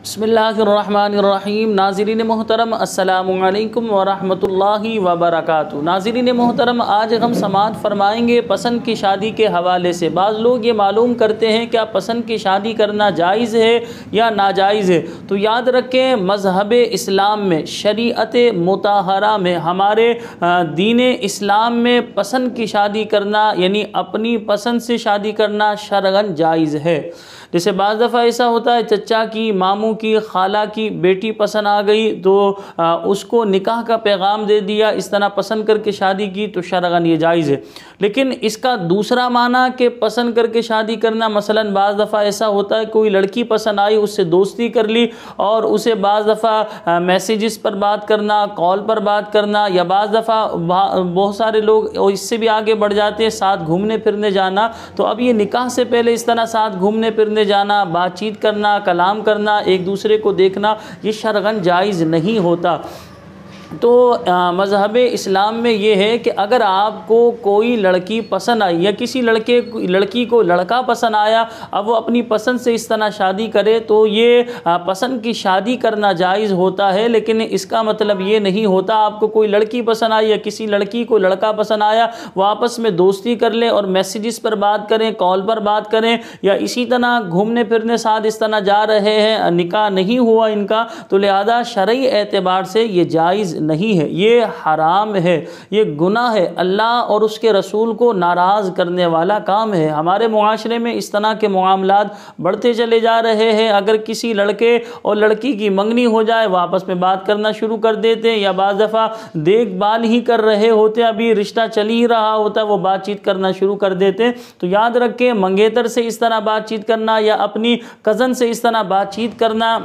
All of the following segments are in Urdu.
بسم اللہ الرحمن الرحیم۔ ناظرین محترم السلام علیکم ورحمۃ اللہ وبرکاتہ۔ ناظرین محترم، آج ہم سماعت فرمائیں گے پسند کی شادی کے حوالے سے۔ بعض لوگ یہ معلوم کرتے ہیں کیا پسند کی شادی کرنا جائز ہے یا ناجائز ہے؟ تو یاد رکھیں، مذہب اسلام میں، شریعت مطہرہ میں، ہمارے دین اسلام میں پسند کی شادی کرنا یعنی اپنی پسند سے شادی کرنا شرعاً جائز ہے۔ جیسے بعض دفعہ ایسا ہوتا ہے چچا کی، ماموں کی، خالہ کی بیٹی پسند آ گئی تو اس کو نکاح کا پیغام دے دیا، اس طرح پسند کر کے شادی کی تو شرعاً یہ جائز ہے۔ لیکن اس کا دوسرا معنی کہ پسند کر کے شادی کرنا، مثلاً بعض دفعہ ایسا ہوتا ہے کوئی لڑکی پسند آئی، اس سے دوستی کر لی اور اسے بعض دفعہ میسیجز پر بات کرنا، کال پر بات کرنا، یا بعض دفعہ بہت سارے لوگ اس سے بھی آگے بڑھ جاتے ہیں ساتھ گھومنے پھرنے جانا۔ تو اب یہ نکاح سے پہلے اس طرح ساتھ گھومنے پھرنے جانا، بات چیت کرنا، کلام کرنا، ایک دوسرے کو دیکھنا، یہ شرعاً جائز نہیں ہوتا۔ تو مذہب اسلام میں یہ ہے کہ اگر آپ کو کوئی لڑکی پسند آئی یا کسی لڑکی کو لڑکا پسند آیا، اب وہ اپنی پسند سے اس طرح شادی کرے تو یہ پسند کی شادی کرنا جائز ہوتا ہے۔ لیکن اس کا مطلب یہ نہیں ہوتا آپ کو کوئی لڑکی پسند آئی یا کسی لڑکی کو لڑکا پسند آیا، وہ آپس میں دوستی کر لیں اور میسیجز پر بات کریں، کال پر بات کریں، یا اسی طرح گھومنے پھرنے ساتھ اس طرح جا رہے ہیں، نکاح نہیں ہوا ان کا، تو لہذا شرعی اعتبار سے یہ جائز نہیں ہے، یہ حرام ہے، یہ گناہ ہے، اللہ اور اس کے رسول کو ناراض کرنے والا کام ہے۔ ہمارے معاشرے میں اس طرح کے معاملات بڑھتے چلے جا رہے ہیں۔ اگر کسی لڑکے اور لڑکی کی منگنی ہو جائے، وہ آپس میں بات کرنا شروع کر دیتے ہیں، یا بعض دفعہ دیکھ بھال ہی کر رہے ہوتے ہیں، ابھی رشتہ چل ہی رہا ہوتا ہے، وہ بات چیت کرنا شروع کر دیتے ہیں۔ تو یاد رکھیں، منگیتر سے اس طرح بات چیت کرنا یا اپنی کزن سے اس طرح بات چیت کرنا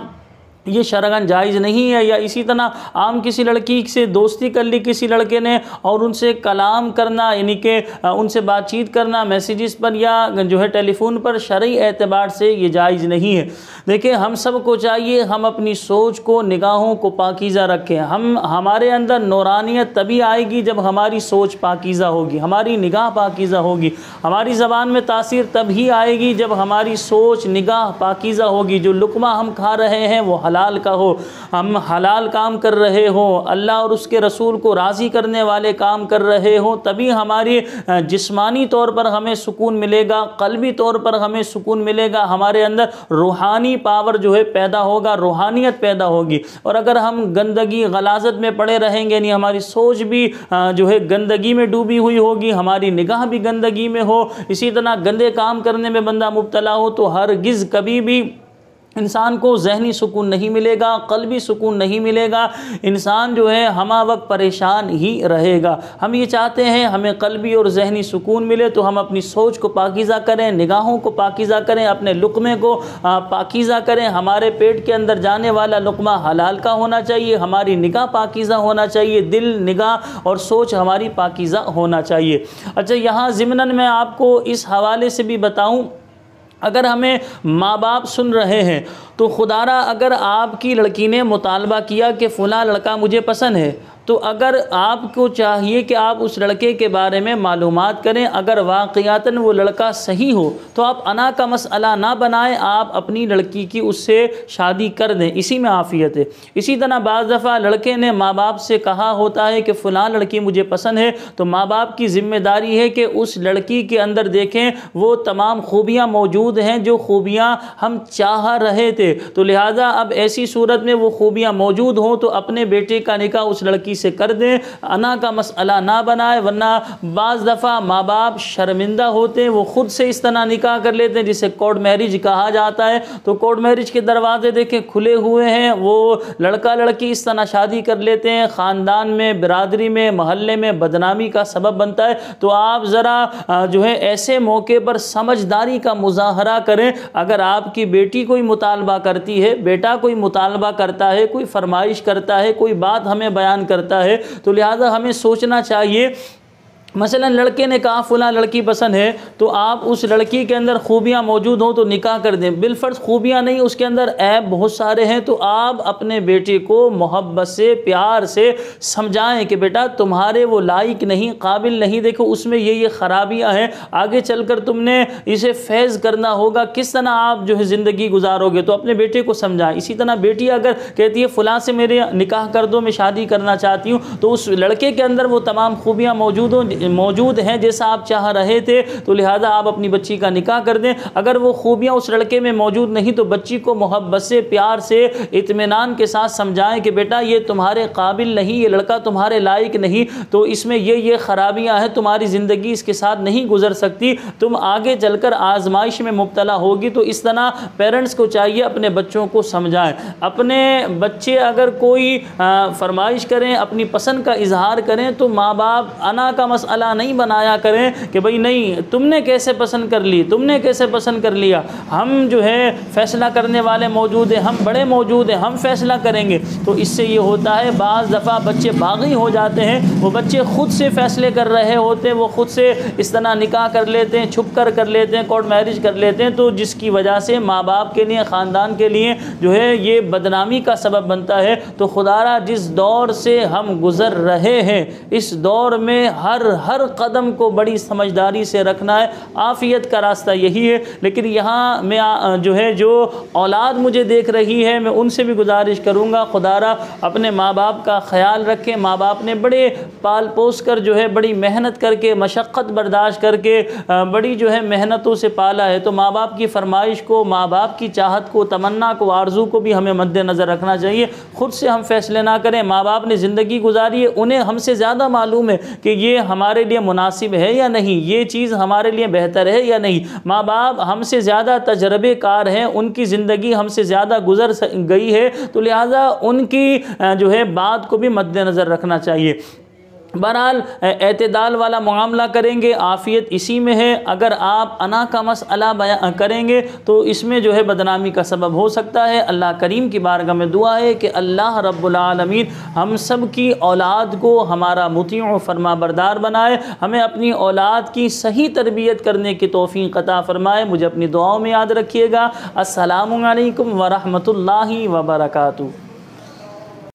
یہ شرعاً جائز نہیں ہے۔ یا اسی طرح عام کسی لڑکی سے دوستی کر لی کسی لڑکے نے اور ان سے کلام کرنا یعنی کہ ان سے بات چیت کرنا میسیجز پر یا ٹیلی فون پر، شرعی اعتبار سے یہ جائز نہیں ہے۔ دیکھیں، ہم سب کو چاہیے ہم اپنی سوچ کو، نگاہوں کو پاکیزہ رکھیں۔ ہمارے اندر نورانیت تبھی آئے گی جب ہماری سوچ پاکیزہ ہوگی، ہماری نگاہ پاکیزہ ہوگی۔ ہماری زبان میں تاثیر تب ہی آئے گی جب ہماری سوچ، نگاہ پاکیزہ ہوگی۔ جو لقمہ ہم کھا رہے ہیں وہ حلال کا ہو، ہم حلال کام کر رہے ہوں، اللہ اور اس کے رسول کو راضی کرنے والے کام کر رہے ہوں، تبھی ہماری جسمانی طور پر ہمیں سکون ملے گا، قلبی طور پر ہمیں سکون ملے گا، ہمارے اندر روحانی پاور پیدا ہوگا، روحانیت پیدا ہوگی۔ اور اگر ہم گندگی غلاظت میں پڑے رہیں گے، یعنی ہماری سوچ بھی گندگی میں ڈوبی ہوئی ہوگی، ہماری نگاہ بھی گندگی میں ہو، اسی طرح گندے کام کرنے میں بندہ مبتلا ہو، تو ہرگز کبھی بھی انسان کو ذہنی سکون نہیں ملے گا، قلبی سکون نہیں ملے گا، انسان ہمہ وقت پریشان ہی رہے گا۔ ہم یہ چاہتے ہیں ہمیں قلبی اور ذہنی سکون ملے، تو ہم اپنی سوچ کو پاکیزہ کریں، نگاہوں کو پاکیزہ کریں، اپنے لقمے کو پاکیزہ کریں۔ ہمارے پیٹ کے اندر جانے والا لقمہ حلال کا ہونا چاہیے، ہماری نگاہ پاکیزہ ہونا چاہیے، دل، نگاہ اور سوچ ہماری پاکیزہ ہونا چاہیے۔ اچھا، یہاں ضمناً میں آپ کو اس حوالے سے بھی بتاؤں، اگر ہمیں ماں باپ سن رہے ہیں تو خدارا اگر آپ کی لڑکی نے مطالبہ کیا کہ فلاں لڑکا مجھے پسند ہے، تو اگر آپ کو چاہیے کہ آپ اس لڑکے کے بارے میں معلومات کریں، اگر واقعتاً وہ لڑکا صحیح ہو تو آپ انا کا مسئلہ نہ بنائیں، آپ اپنی لڑکی کی اس سے شادی کر دیں، اسی میں عافیت ہے۔ اسی طرح بعض دفعہ لڑکے نے ماں باپ سے کہا ہوتا ہے کہ فلاں لڑکی مجھے پسند ہے، تو ماں باپ کی ذمہ داری ہے کہ اس لڑکی کے اندر دیکھیں وہ تمام خوبیاں موجود ہیں جو خوبیاں ہم چاہ رہے تھے، تو لہٰذا اب ایسی صورت میں وہ خوبیاں موجود ہوں تو اپنے بیٹے کا نکاح اس لڑکی سے کر دیں، انا کا مسئلہ نہ بنائے، ورنہ بعض دفعہ ماں باپ شرمندہ ہوتے ہیں، وہ خود سے اس طرح نکاح کر لیتے ہیں جسے کورٹ میرج کہا جاتا ہے۔ تو کورٹ میرج کے دروازے دیکھیں کھلے ہوئے ہیں، وہ لڑکا لڑکی اس طرح شادی کر لیتے ہیں، خاندان میں، برادری میں، محلے میں بدنامی کا سبب بنتا ہے۔ تو آپ ذرا ایسے موقع پر سمجھداری کا مظاہرہ کریں۔ اگر آپ کی بیٹی کوئی مطالبہ کرتی ہے، بیٹا کوئی مطالبہ کرتا ہے، کوئی فرمائش کرتا ہے، کوئی بات ہمیں بیان کرتا ہے، تو لہذا ہمیں سوچنا چاہیے مثلا لڑکے نے کہا فلاں لڑکی پسند ہے، تو آپ اس لڑکی کے اندر خوبیاں موجود ہوں تو نکاح کر دیں، بالفرض خوبیاں نہیں، اس کے اندر عیب بہت سارے ہیں، تو آپ اپنے بیٹے کو محبت سے پیار سے سمجھائیں کہ بیٹا تمہارے وہ لائق نہیں، قابل نہیں، دیکھو اس میں یہ خرابیاں ہیں، آگے چل کر تم نے اسے فیض کرنا ہوگا، کس طرح آپ جو ہے زندگی گزارو گے، تو اپنے بیٹے کو سمجھائیں۔ اسی طرح بیٹی اگر کہتی ہے فلاں سے میرے نکاح کر دو، میں شادی کرنا چاہتی ہوں، تو اس لڑکے کے اندر وہ تمام خوبیاں موجود ہیں جیسا آپ چاہ رہے تھے، تو لہذا آپ اپنی بچی کا نکاح کر دیں۔ اگر وہ خوبیاں اس لڑکے میں موجود نہیں تو بچی کو محبت سے پیار سے اطمینان کے ساتھ سمجھائیں کہ بیٹا یہ تمہارے قابل نہیں، یہ لڑکا تمہارے لائق نہیں، تو اس میں یہ خرابیاں ہیں، تمہاری زندگی اس کے ساتھ نہیں گزر سکتی، تم آگے چل کر آزمائش میں مبتلا ہوگی۔ تو اس طرح پیرنٹس کو چاہیے اپنے بچوں کو سمجھائیں۔ اپنے بچے اگر کوئی فرمائش کریں، اپنی پسند کا اظہار کریں، تو ماں باپ انا کا مسئلہ نہیں بنایا کریں کہ بھئی نہیں تم نے کیسے پسند کر لی، تم نے کیسے پسند کر لیا، ہم جو ہے فیصلہ کرنے والے موجود ہیں، ہم بڑے موجود ہیں، ہم فیصلہ کریں گے۔ تو اس سے یہ ہوتا ہے بعض دفعہ بچے باغی ہو جاتے ہیں، وہ بچے خود سے فیصلے کر رہے ہوتے ہیں، وہ خود سے اس طرح نکاح کر لیتے ہیں، چھپ کر لیتے ہیں، کورٹ میرج کر لیتے ہیں، تو جس کی وجہ سے ماں باپ کے لیے، خاندان کے لیے جو ہے یہ بدنامی کا سبب بنتا ہے۔ تو خدا را جس دور سے ہم گزر رہے ہیں، اس دور میں ہر قدم کو بڑی سمجھداری سے رکھنا ہے، عافیت کا راستہ یہی ہے۔ لیکن یہاں میں جو اولاد مجھے دیکھ رہی ہے، میں ان سے بھی گزارش کروں گا خدا را اپنے ماں باپ کا خیال رکھیں۔ ماں باپ نے بڑے پال پوس کر جو ہے بڑی محنت کر کے، مشقت برداشت کر کے بڑی جو ہے محنتوں سے پالا ہے، تو ماں باپ کی فرمائش کو، ماں باپ کی چاہت کو، تمنا کو، آرزو کو بھی ہمیں مد نظر رکھنا چاہیے۔ خود سے ہم فیصلے نہ کریں، ماں باپ نے زندگی گزاری ہے، انہیں ہم سے زیادہ معلوم ہے کہ یہ ہمارے لیے مناسب ہے یا نہیں، یہ چیز ہمارے لیے بہتر ہے یا نہیں۔ ماں باپ ہم سے زیادہ تجربے کار ہیں، ان کی زندگی ہم سے زیادہ گزر گئی ہے، تو لہٰذا ان کی جو ہے بات کو بھی مد نظر رکھنا چاہیے۔ بہرحال اعتدال والا معاملہ کریں گے، عافیت اسی میں ہے۔ اگر آپ انا کا مسئلہ بیان کریں گے تو اس میں جو ہے بدنامی کا سبب ہو سکتا ہے۔ اللہ کریم کی بارگاہ میں دعا ہے کہ اللہ رب العالمین ہم سب کی اولاد کو ہمارا مطیع و فرما بردار بنائے، ہمیں اپنی اولاد کی صحیح تربیت کرنے کی توفیق عطا فرمائے۔ مجھے اپنی دعاؤں میں یاد رکھیے گا۔ السلام علیکم ورحمۃ اللہ وبرکاتہ۔